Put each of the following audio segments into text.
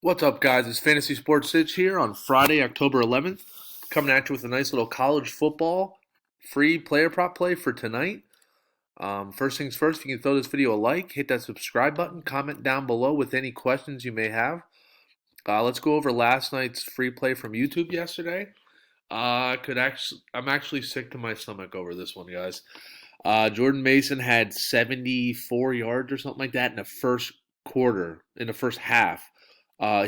What's up, guys? It's Fantasysportssitch here on Friday, October 11th, coming at you with a nice little college football free player prop play for tonight. First things first, if you can throw this video a like, hit that subscribe button, comment down below with any questions you may have. Let's go over last night's free play from YouTube yesterday. I'm actually sick to my stomach over this one, guys. Jordan Mason had 74 yards or something like that in the first quarter, in the first half.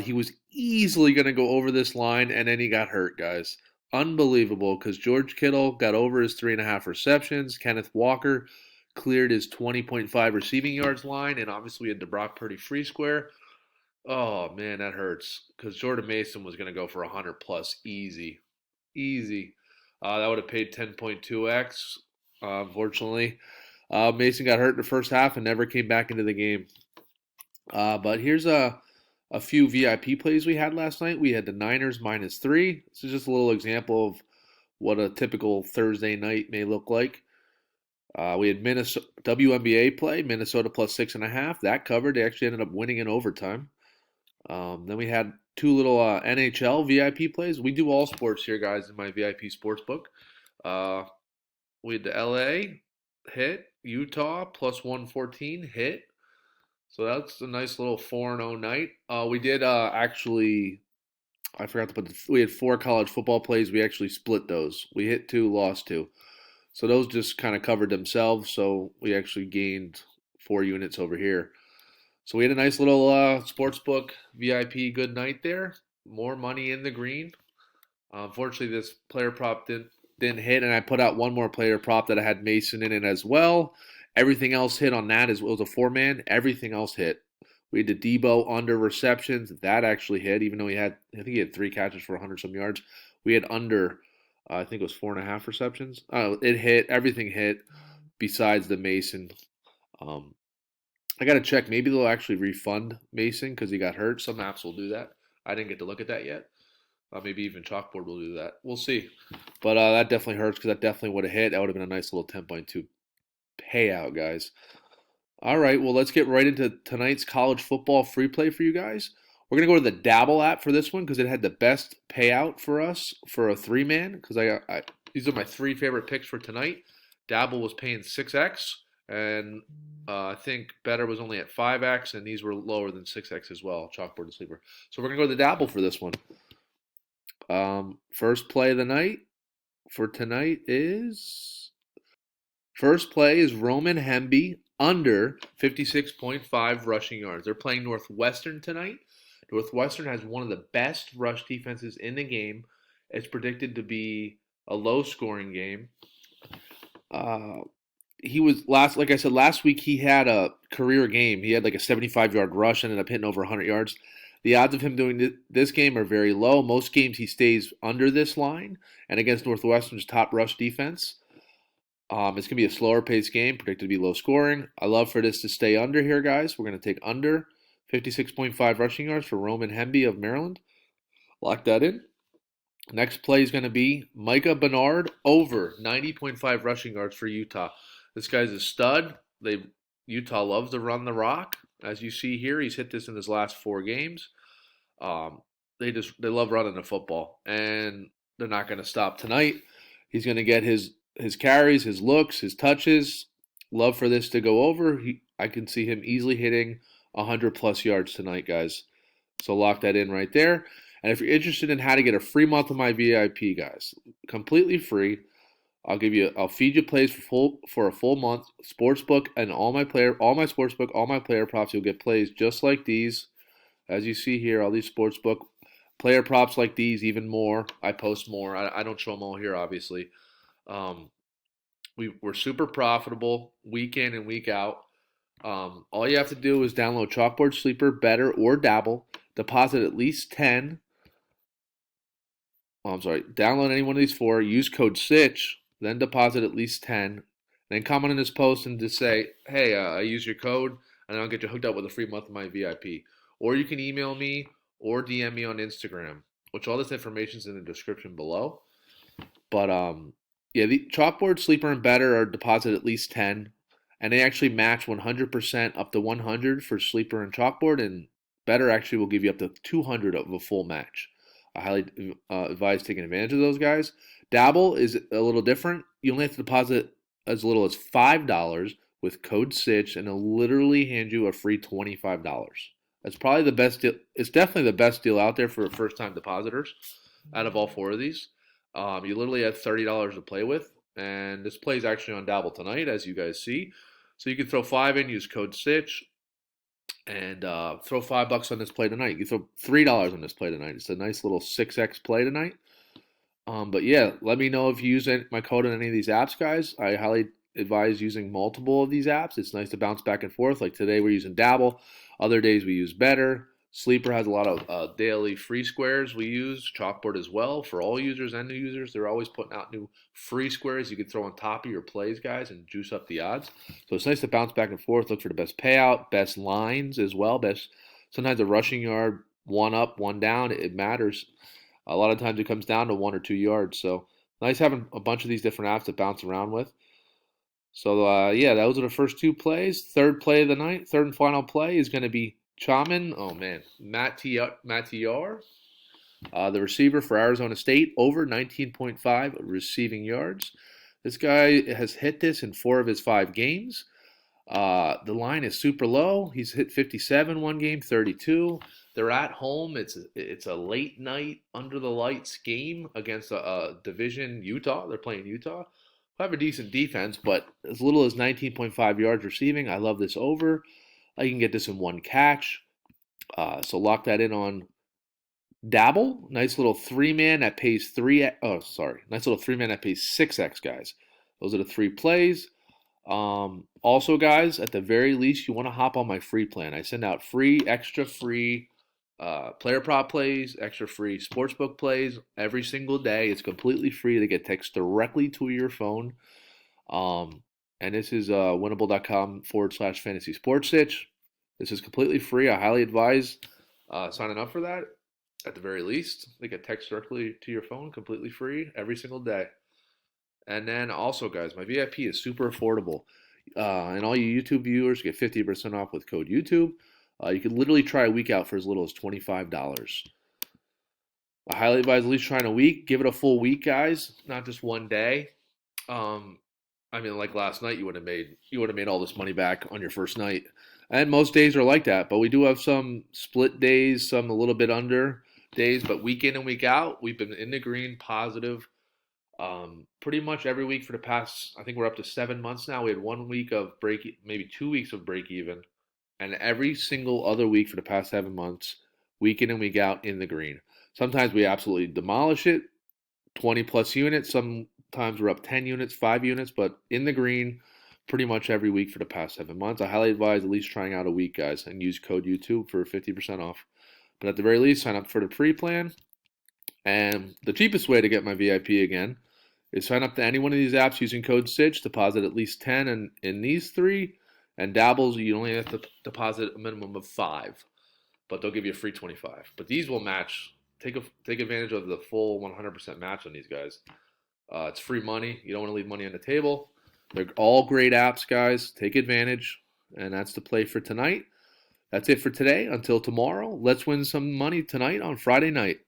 He was easily going to go over this line, and then he got hurt, guys. Unbelievable, because George Kittle got over his 3.5 receptions. Kenneth Walker cleared his 20.5 receiving yards line, and obviously we had the Brock Purdy free square. Oh, man, that hurts, because Jordan Mason was going to go for 100 plus easy. Easy. That would have paid 10.2x, unfortunately. Mason got hurt in the first half and never came back into the game. But here's a few VIP plays we had last night. We had the Niners -3. This is just a little example of what a typical Thursday night may look like. We had Minnesota WNBA play, Minnesota plus 6.5. That covered. They actually ended up winning in overtime. Then we had two little NHL VIP plays. We do all sports here, guys, in my VIP sports book. Uh, we had the LA hit, Utah plus 114 hit. So that's a nice little 4-0 night. We did actually, I forgot to put we had four college football plays. We actually split those. We hit two, lost two. So those just kind of covered themselves. So we actually gained 4 units over here. So we had a nice little sportsbook VIP good night there. More money in the green. Unfortunately, this player prop didn't hit, and I put out one more player prop that I had Mason in it as well. Everything else hit on that as well as a four-man. Everything else hit. We had the Debo under receptions. That actually hit, even though I think he had three catches for 100 some yards. We had under, I think it was 4.5 receptions. It hit. Everything hit besides the Mason. Um, I got to check. Maybe they'll actually refund Mason because he got hurt. Some apps will do that. I didn't get to look at that yet. Maybe even Chalkboard will do that. We'll see. But that definitely hurts because that definitely would have hit. That would have been a nice little 10.2 payout, guys. All right, well, let's get right into tonight's college football free play for you guys. We're going to go to the Dabble app for this one because it had the best payout for us for a three-man because these are my three favorite picks for tonight. Dabble was paying 6x, and I think Betr was only at 5x, and these were lower than 6x as well, Chalkboard and Sleeper. So we're going to go to the Dabble for this one. First play of the night for tonight is first play is Roman Hemby under 56.5 rushing yards. They're playing Northwestern tonight. Northwestern has one of the best rush defenses in the game. It's predicted to be a low scoring game. Uh, he was like I said, last week he had a career game. He had like a 75-yard rush, ended up hitting over 100 yards. The odds of him doing this game are very low. Most games he stays under this line, and against Northwestern's top rush defense, it's going to be a slower paced game, predicted to be low scoring. I love for this to stay under here, guys. We're going to take under 56.5 rushing yards for Roman Hemby of Maryland. Lock that in. Next play is going to be Micah Bernard over 90.5 rushing yards for Utah. This guy's a stud. Utah loves to run the rock. As you see here, he's hit this in his last four games. Um, they love running the football, and they're not going to stop tonight. He's going to get his carries, his looks, his touches. Love for this to go over. I can see him easily hitting 100 plus yards tonight, guys. So lock that in right there. And if you're interested in how to get a free month of my VIP, guys, completely free. I'll feed you plays for a full month. Sportsbook and all my sportsbook, all my player props. You'll get plays just like these, as you see here. All these sportsbook player props like these, even more. I post more. I don't show them all here, obviously. Um, we're super profitable week in and week out. All you have to do is download Chalkboard, Sleeper, Betr, or Dabble. Deposit at least 10. Oh, I'm sorry. Download any one of these four. Use code Sitch. Then deposit at least 10. Then comment on this post and just say, hey, I use your code, and I'll get you hooked up with a free month of my VIP. Or you can email me or DM me on Instagram, which all this information is in the description below. But yeah, the Chalkboard, Sleeper, and Betr are deposit at least 10, and they actually match 100% up to 100 for Sleeper and Chalkboard, and Betr actually will give you up to 200 of a full match. I highly advise taking advantage of those guys. Dabble is a little different. You only have to deposit as little as $5 with code Sitch, and it'll literally hand you a free $25. That's probably the best deal. It's definitely the best deal out there for first-time depositors out of all four of these. You literally have $30 to play with, and this play is actually on Dabble tonight, as you guys see. So you can throw 5 in, use code Sitch, and throw $5 on this play tonight. You throw $3 on this play tonight. It's a nice little 6x play tonight. But yeah, let me know if you use my code in any of these apps, guys. I highly advise using multiple of these apps. It's nice to bounce back and forth. Like today, we're using Dabble. Other days, we use Betr. Sleeper has a lot of daily free squares we use. Chalkboard as well for all users and new users. They're always putting out new free squares you can throw on top of your plays, guys, and juice up the odds. So it's nice to bounce back and forth. Look for the best payout, best lines as well. Sometimes a rushing yard, one up, one down, it matters. A lot of times it comes down to 1 or 2 yards. So nice having a bunch of these different apps to bounce around with. So yeah, those are the first 2 plays. Third play of the night, third and final play is going to be Chaman. Oh man, Mattiar, the receiver for Arizona State, over 19.5 receiving yards. This guy has hit this in 4 of his 5 games. The line is super low. He's hit 57 one game, 32. They're at home. It's a late night under the lights game against a division Utah. They're playing Utah. Have a decent defense, but as little as 19.5 yards receiving. I love this over. You can get this in 1 catch. So lock that in on Dabble. Nice little 3-man that pays 3. Oh, sorry. Nice little 3-man that pays 6x, guys. Those are the 3 plays. Also, guys, at the very least, you want to hop on my free plan. I send out extra free player prop plays, extra free sportsbook plays every single day. It's completely free to get text directly to your phone. And this is winnable.com/fantasysportssitch. This is completely free. I highly advise signing up for that at the very least. They get text directly to your phone, completely free every single day. And then also, guys, my VIP is super affordable. And all you YouTube viewers get 50% off with code YouTube. You can literally try a week out for as little as $25. I highly advise at least trying a week. Give it a full week, guys, not just one day. I mean, like last night, you would have made all this money back on your first night. And most days are like that, but we do have some split days, some a little bit under days, but week in and week out, we've been in the green, positive. Pretty much every week for the past, I think we're up to 7 months now. We had 1 week of break, maybe 2 weeks of break even, and every single other week for the past 7 months, week in and week out in the green. Sometimes we absolutely demolish it, 20 plus units. Sometimes we're up 10 units, 5 units, but in the green pretty much every week for the past 7 months. I highly advise at least trying out a week, guys, and use code YouTube for 50% off. But at the very least, sign up for the pre-plan. And the cheapest way to get my VIP again is sign up to any one of these apps using code Sitch, deposit at least 10 in these 3, and Dabbles, you only have to deposit a minimum of 5, but they'll give you a free 25. But these will match. Take advantage of the full 100% match on these guys. It's free money. You don't want to leave money on the table. They're all great apps, guys. Take advantage, and that's the play for tonight. That's it for today. Until tomorrow, let's win some money tonight on Friday night.